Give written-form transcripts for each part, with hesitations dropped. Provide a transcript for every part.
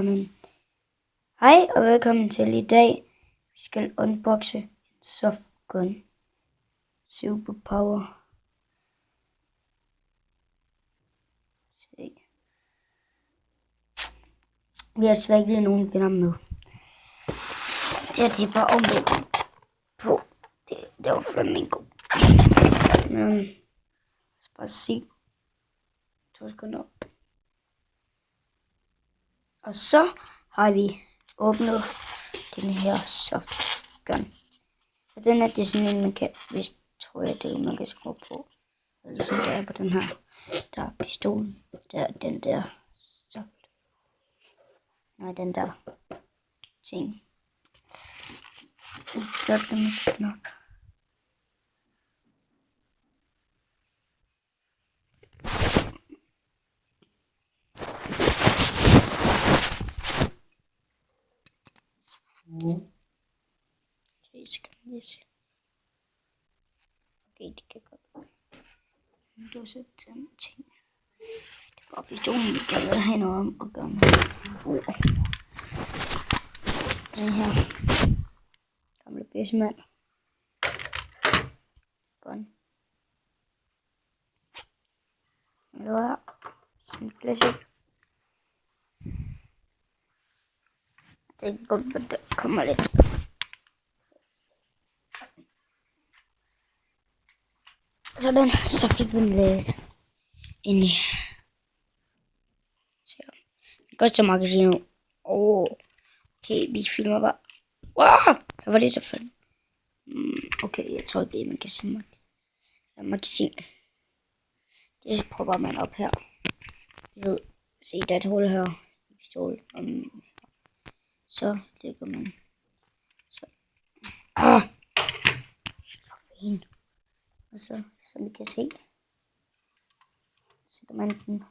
Jamen, hej og velkommen til i dag. Vi skal unboxe en softgun Superpower. Se. Vi har desværre ikke nogen venner med. Det er de bare omvendt på. Det var flamingo. Men lad os bare se. 2 sekunder. Og så har vi åbnet den her softgun. Så den er det sådan en, man kan, hvis tror jeg det er, man kan skrue på. Så ligesom der er på den her, der er pistolen, der den der soft. Nej, den der ting. Så den er nok. Så skal vi lige se. Okay, det kan godt. Det var så sådan ting. Det var pistolen, vi kan have noget om at gøre med. Den her gamle bedstemand. Gun. Noget her. Sådan et classic. Det er godt, at der kommer lidt. Sådan, så fik vi lidt ind i. Så det koster magasinet. Okay, vi filmer bare. Wow, der var det selvfølgelig. Okay, jeg tror det er man kan se magasin. Det prøver man op her. Jeg ved, se der er et hul her i pistol. Så lægger man. Så. Så fint. Og så, som vi kan se, sætter man den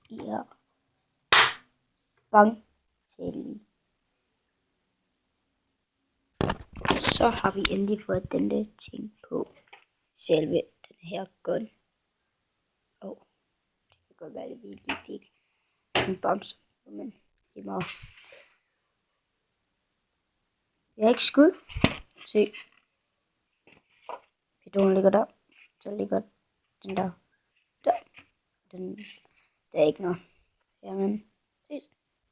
i her. Bang. Til. Så har vi endelig fået den der ting på selve den her gun. Det kan godt være, at vi lige fik en boms, men det er meget. Jeg har ikke skud. Se. Pistolen ligger der. Så ligger den der. Der. Der er ikke noget. Jamen.